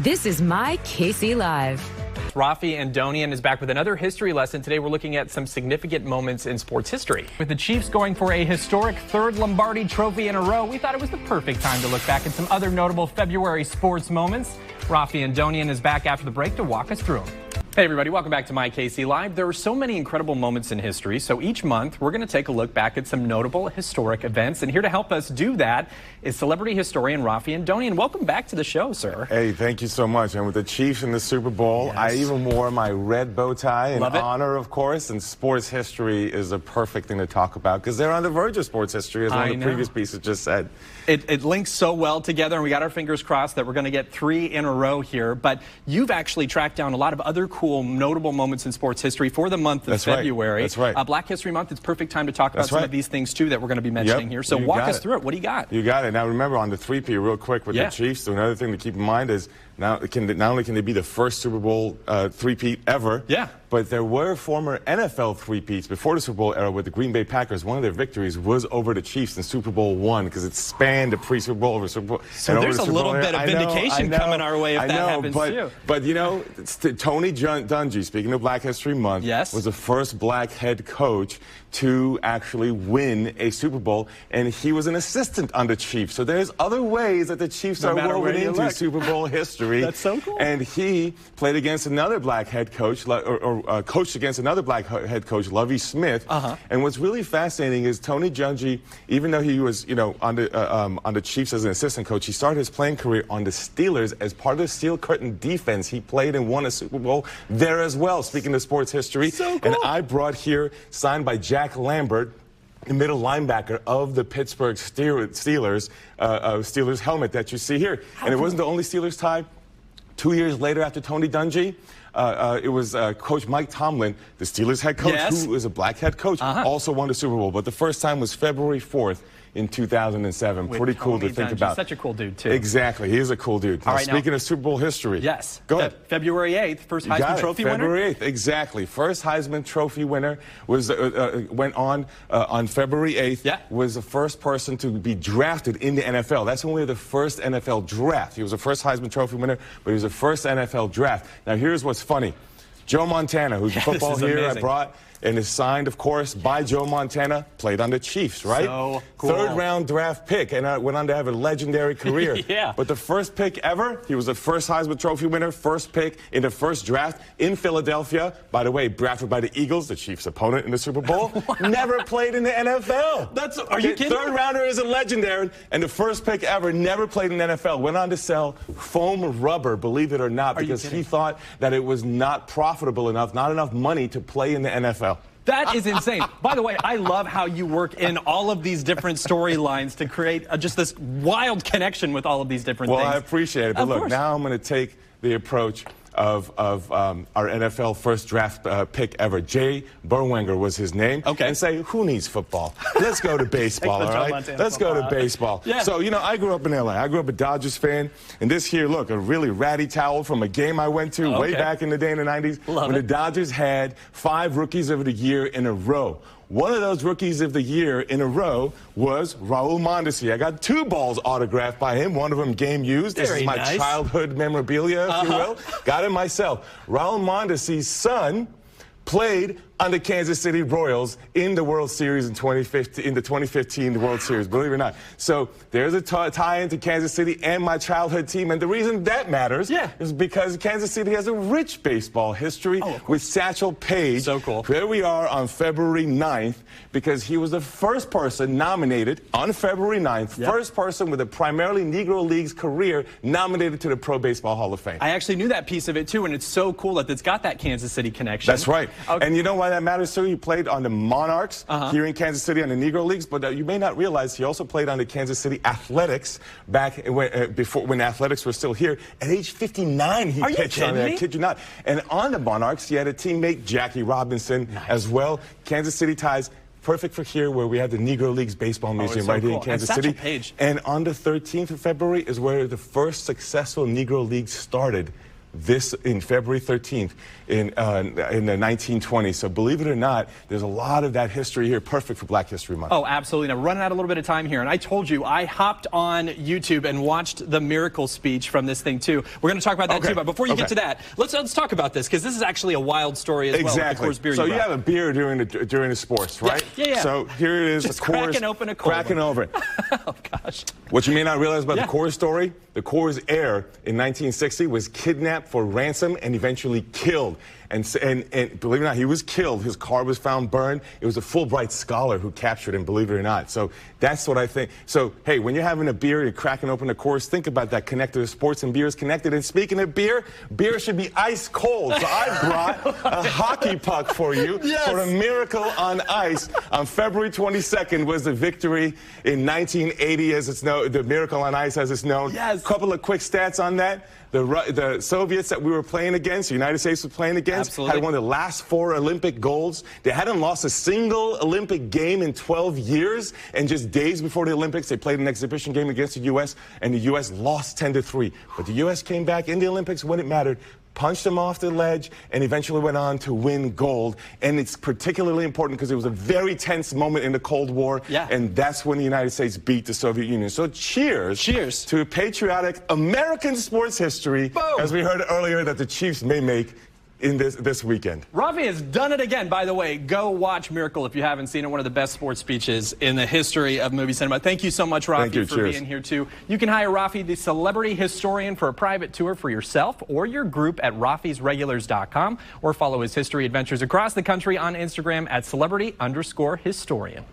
This is My KC Live. Raffi Andonian is back with another history lesson. Today we're looking at some significant moments in sports history. With the Chiefs going for a historic third Lombardi trophy in a row, we thought it was the perfect time to look back at some other notable February sports moments. Raffi Andonian is back after the break to walk us through them. Hey everybody, welcome back to My KC Live. There are so many incredible moments in history, so each month we're going to take a look back at some notable historic events. And here to help us do that is celebrity historian Raffi Andonian. Welcome back to the show, sir. Hey, thank you so much. And with the Chiefs in the Super Bowl, yes. I even wore my red bow tie in honor, of course. And sports history is a perfect thing to talk about because they're on the verge of sports history, as one of the previous pieces just said. It links so well together, and we got our fingers crossed that we're going to get 3 in a row here. But you've actually tracked down a lot of other cool, notable moments in sports history for the month of February. That's right. Black History Month, it's perfect time to talk about some of these things, too, that we're going to be mentioning here. So walk us through it. What do you got? You got it. Now, remember, on the 3P, real quick, with the Chiefs, so another thing to keep in mind is not only can they be the first Super Bowl 3P ever, but there were former NFL 3Ps before the Super Bowl era with the Green Bay Packers. One of their victories was over the Chiefs in Super Bowl I because it spanned the pre-Super Bowl over Super Bowl. So there's a little bit of vindication coming our way if that happens too. But you know, Tony Dungy, speaking of Black History Month, was the first black head coach to actually win a Super Bowl, and he was an assistant on the Chiefs. So there's other ways that the Chiefs are woven into Super Bowl history. That's so cool. And he played against another black head coach, or coached against another black head coach, Lovie Smith. And what's really fascinating is Tony Dungy, even though he was, on the Chiefs as an assistant coach, he started his playing career on the Steelers as part of the Steel Curtain defense. He played and won a Super Bowl there as well, speaking of sports history. So cool. And I brought here, signed by Jack Lambert, the middle linebacker of the Pittsburgh Steelers helmet that you see here. And it wasn't the only Steelers tie. 2 years later, after Tony Dungy, it was Coach Mike Tomlin, the Steelers head coach, who is a black head coach, also won the Super Bowl. But the first time was February 4th. In 2007. Pretty cool to think about. Such a cool dude, too. Exactly. He is a cool dude. Now, speaking of Super Bowl history. Go ahead. February 8th, first Heisman Trophy winner? February 8th, exactly. First Heisman Trophy winner was went on February 8th. Was the first person to be drafted in the NFL. That's when we had the first NFL draft. He was the first Heisman Trophy winner, but he was the first NFL draft. Now, here's what's funny. Joe Montana, who's the football hero I brought, and is signed, of course, by Joe Montana, played on the Chiefs, right? So cool. Third-round draft pick, and went on to have a legendary career. But the first pick ever, he was the first Heisman Trophy winner, first pick in the first draft in Philadelphia. By the way, drafted by the Eagles, the Chiefs' opponent in the Super Bowl. Never played in the NFL. Are you kidding? Third-rounder is a legendary, and the first pick ever, never played in the NFL. Went on to sell foam rubber, believe it or not, because he thought that it was not profitable enough, not enough money to play in the NFL. That is insane. By the way, I love how you work in all of these different storylines to create just this wild connection with all of these different things. Well, I appreciate it. But look, now I'm going to take the approach of our NFL first draft pick ever. Jay Berwanger was his name. And say, who needs football? Let's go to baseball, all right? Let's go to baseball. So, I grew up in L.A. I grew up a Dodgers fan. And this here, look, a really ratty towel from a game I went to way back in the day in the 90s when the Dodgers had 5 Rookies of the Year in a row. One of those Rookies of the Year in a row was Raul Mondesi. I got 2 balls autographed by him, one of them game used. This is my childhood memorabilia, if you will. Got it myself. Raul Mondesi's son played on the Kansas City Royals in the World Series in 2015 World Series, believe it or not. So there's a tie into Kansas City and my childhood team, and the reason that matters is because Kansas City has a rich baseball history with Satchel Paige. So cool. Here we are on February 9th because he was the first person nominated on February 9th, first person with a primarily Negro Leagues career nominated to the Pro Baseball Hall of Fame. I actually knew that piece of it, too, and it's so cool that it's got that Kansas City connection. That's right. And you know why that matters, too? He played on the Monarchs here in Kansas City on the Negro Leagues, but you may not realize he also played on the Kansas City Athletics back when Athletics were still here. At age 59, he pitched on there. I kid you not. And on the Monarchs, he had a teammate, Jackie Robinson, as well. Kansas City ties. Perfect for here, where we have the Negro Leagues Baseball Museum here in Kansas City. And on the 13th of February is where the first successful Negro League started in February 13th in the 1920s. So believe it or not, there's a lot of that history here, perfect for Black History Month. Oh, absolutely. Now, running out a little bit of time here, and I told you, I hopped on YouTube and watched the miracle speech from this thing, too. We're going to talk about that, too, but before you get to that, let's talk about this, because this is actually a wild story as well. Exactly. Beer so you have a beer during the sports, right? Yeah. So here it is. Just the Coors, cracking open a Coors. Cracking over. Oh, gosh. What you may not realize about the Coors story, the Coors heir in 1960 was kidnapped for ransom and eventually killed. And believe it or not, he was killed. His car was found burned. It was a Fulbright scholar who captured him, believe it or not. So that's what I think. So, hey, when you're having a beer, you're cracking open a Coors, think about that connected to sports, and beer is connected. And speaking of beer, beer should be ice cold. So I brought a hockey puck for you for a miracle on ice. On February 22nd was the victory in 1980, as it's known, the miracle on ice as it's known. Yes. A couple of quick stats on that. The Soviets that we were playing against, the United States was playing against, had one of the last 4 Olympic golds. They hadn't lost a single Olympic game in 12 years, and just days before the Olympics, they played an exhibition game against the U.S., and the U.S. lost 10-3. But the U.S. came back in the Olympics when it mattered, punched them off the ledge, and eventually went on to win gold. And it's particularly important because it was a very tense moment in the Cold War, and that's when the United States beat the Soviet Union. So cheers to patriotic American sports history, as we heard earlier that the Chiefs may make in this weekend. Raffi has done it again, by the way. Go watch Miracle if you haven't seen it. One of the best sports speeches in the history of movie cinema. Thank you so much, Raffi, for being here, too. You can hire Raffi, the celebrity historian, for a private tour for yourself or your group at raffisregulars.com, or follow his history adventures across the country on Instagram at celebrity_historian.